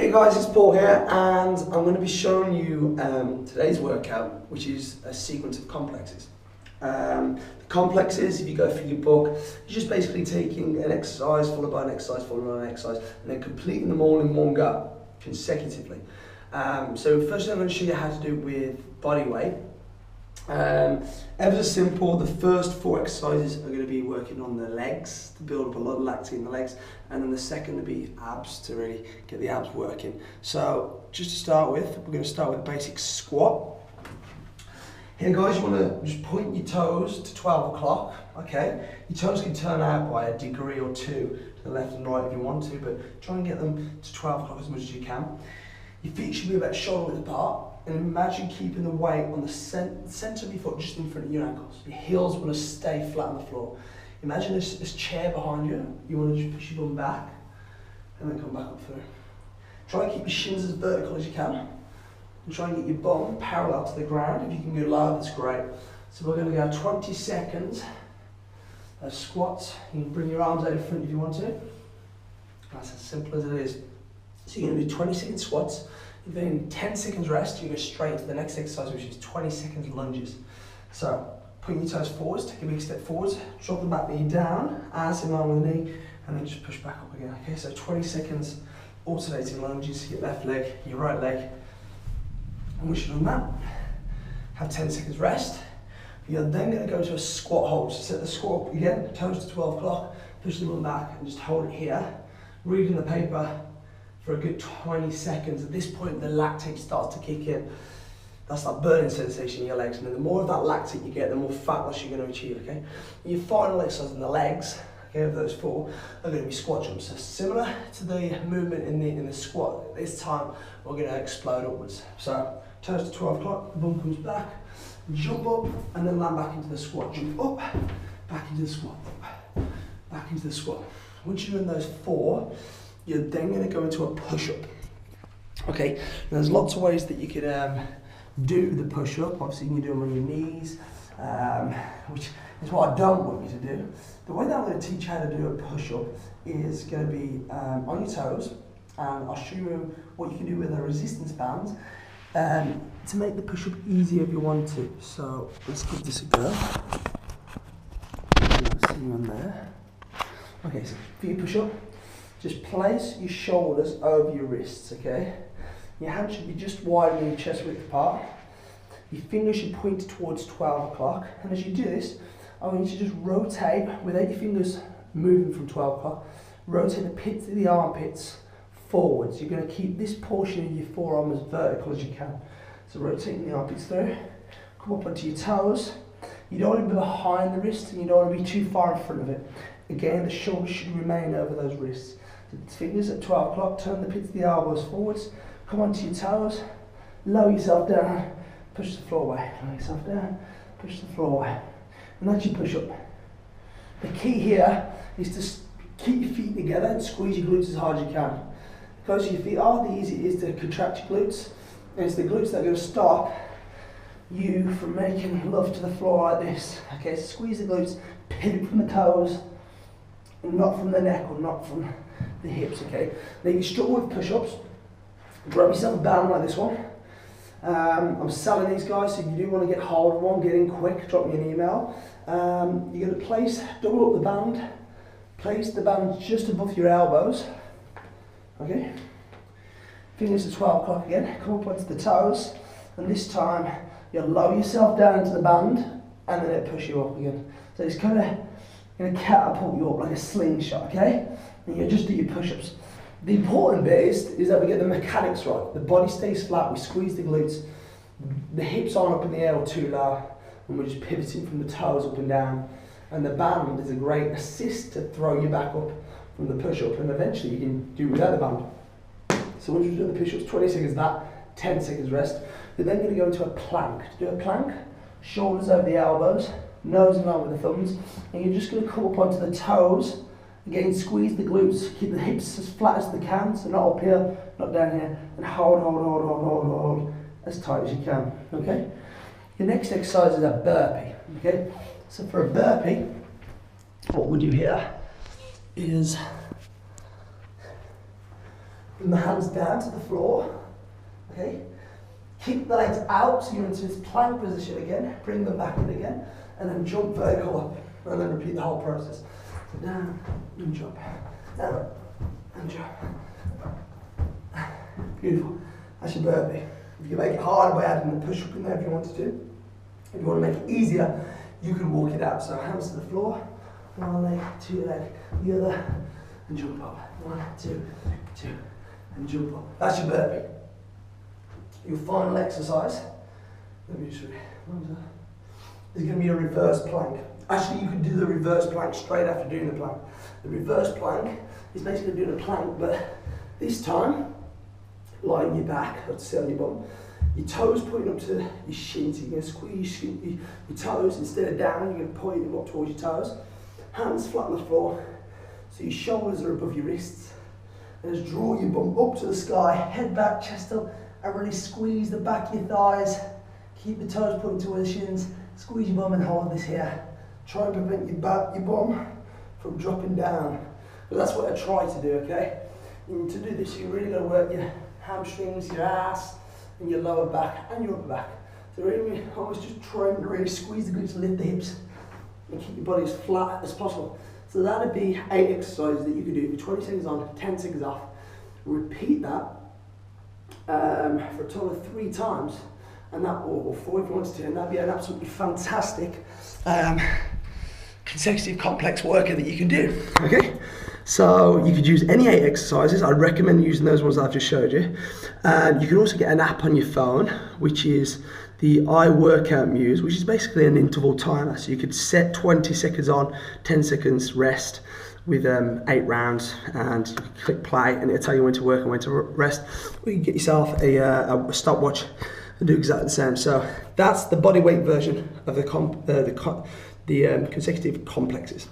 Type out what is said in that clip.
Hey guys, it's Paul here, and I'm going to be showing you today's workout, which is a sequence of complexes. The complexes, if you go through your book, you're just basically taking an exercise followed by an exercise followed by an exercise, and then completing them all in one go, consecutively. So first I'm going to show you how to do it with body weight. Ever so simple. The first 4 exercises are going to be working on the legs to build up a lot of lactate in the legs, and then the second will be abs to really get the abs working. So just to start with, we're going to start with a basic squat. Here guys, you want to just point your toes to 12 o'clock, okay? Your toes can turn out by a degree or 2 to the left and right if you want to, but try and get them to 12 o'clock as much as you can. Your feet should be about shoulder width apart, and imagine keeping the weight on the centre of your foot just in front of your ankles. Your heels want to stay flat on the floor. Imagine this chair behind you. You want to just push your bum back and then come back up through. Try and keep your shins as vertical as you can. And try and get your bum parallel to the ground. If you can go low, that's great. So we're going to go 20 seconds of squats. You can bring your arms out in front if you want to. That's as simple as it is. So you're going to do 20 second squats. Then 10 seconds rest, you go straight into the next exercise, which is 20 seconds lunges. So, putting your toes forwards, take a big step forwards, drop the back knee down, ass in line with the knee, and then just push back up again. Okay, so 20 seconds alternating lunges, your left leg, your right leg. And once you've done that, have 10 seconds rest. You're then going to go to a squat hold. So set the squat up again, toes to 12 o'clock, push the bum back, and just hold it here. Reading the paper for a good 20 seconds. At this point, the lactate starts to kick in. That's that burning sensation in your legs. And then the more of that lactate you get, the more fat loss you're going to achieve, okay? And your final exercise in the legs, okay, of those 4, are going to be squat jumps. So similar to the movement in the squat, this time we're going to explode upwards. So toes to 12 o'clock, the bum comes back, jump up, and then land back into the squat. Jump up, back into the squat, up, back into the squat. Once you've done those 4, you're then going to go into a push-up. Okay, now there's lots of ways that you could do the push-up. Obviously you can do them on your knees, which is what I don't want you to do. The way that I'm going to teach you how to do a push-up is going to be on your toes, and I'll show you what you can do with a resistance band to make the push-up easier if you want to. So let's give this a go. See you on there. Okay, so for your push-up, just place your shoulders over your wrists, okay? Your hands should be just widening your chest width apart. Your fingers should point towards 12 o'clock. And as you do this, I want you to just rotate, without your fingers moving from 12 o'clock, rotate the pits of the armpits forwards. You're going to keep this portion of your forearm as vertical as you can. So rotating the armpits through, come up onto your toes. You don't want to be behind the wrist, and you don't want to be too far in front of it. Again, the shoulders should remain over those wrists. The fingers at 12 o'clock, turn the pits of the elbows forwards, come onto your toes, lower yourself down, push the floor away, lower yourself down, push the floor away. And that's your push-up. The key here is to keep your feet together and squeeze your glutes as hard as you can. The closer your feet are, the easier it is to contract your glutes, and it's the glutes that are going to stop you from making love to the floor like this. Okay, so squeeze the glutes, pivot from the toes, and not from the neck or not from the hips, okay? Now you struggle with push-ups, grab yourself a band like this one. I'm selling these guys, so if you do want to get hold of one, get in quick, drop me an email. You're going to double up the band, place the band just above your elbows, okay? Fingers to 12 o'clock again, come up onto the toes, and this time you'll lower yourself down into the band, and then it'll push you up again. So it's kind of going to catapult you up like a slingshot, okay? And you just do your push-ups. The important bit is that we get the mechanics right. The body stays flat, we squeeze the glutes, the hips aren't up in the air or too low, and we're just pivoting from the toes up and down. And the band is a great assist to throw you back up from the push-up, and eventually you can do without the band. So once you've done the push-ups, 20 seconds that, 10 seconds rest. You're then going to go into a plank. To do a plank, shoulders over the elbows, nose in line with the thumbs, and you're just going to come up onto the toes. Again, squeeze the glutes, keep the hips as flat as they can, so not up here, not down here, and hold as tight as you can, okay? Your next exercise is a burpee, okay? So for a burpee, what we do here is Bring the hands down to the floor. Okay. Kick the legs out so you're into this plank position again. Bring them back in again. And then jump vertical up. And then repeat the whole process. So down and jump. Down and jump. Beautiful. That's your burpee. If you make it harder by adding a push up in there if you wanted to. If you want to make it easier, you can walk it out. So hands to the floor. One leg, two leg, the other, and jump up. 1, 2, 2, and jump up. That's your burpee. Your final exercise, let me just read. Is going to be a reverse plank. Actually, you could do the reverse plank straight after doing the plank. The reverse plank is basically doing a plank, but this time, lying your back, let's sit on your bum. Your toes pointing up to your shins. So you're going to squeeze your toes instead of down. You're going to point them up towards your toes. Hands flat on the floor, so your shoulders are above your wrists. And just draw your bum up to the sky, head back, chest up, and really squeeze the back of your thighs. Keep the toes pointing towards the shins. Squeeze your bum and hold this here. Try and prevent your bum from dropping down. But that's what I try to do, okay? And to do this, you really got to work your hamstrings, your ass, and your lower back, and your upper back. So really, always just trying to really squeeze the glutes, lift the hips, and keep your body as flat as possible. So that would be 8 exercises that you could do for 20 seconds on, 10 seconds off. Repeat that for a total of 3 times, and that, or 4 if you wanted to, and that'd be an absolutely fantastic consecutive complex workout that you can do. Okay, so you could use any 8 exercises. I'd recommend using those ones that I've just showed you. You can also get an app on your phone, which is the iWorkout Muse, which is basically an interval timer. So you could set 20 seconds on, 10 seconds rest with 8 rounds, and you can click play and it'll tell you when to work and when to rest. Or you can get yourself a stopwatch and do exactly the same. So that's the bodyweight version of the consecutive complexes.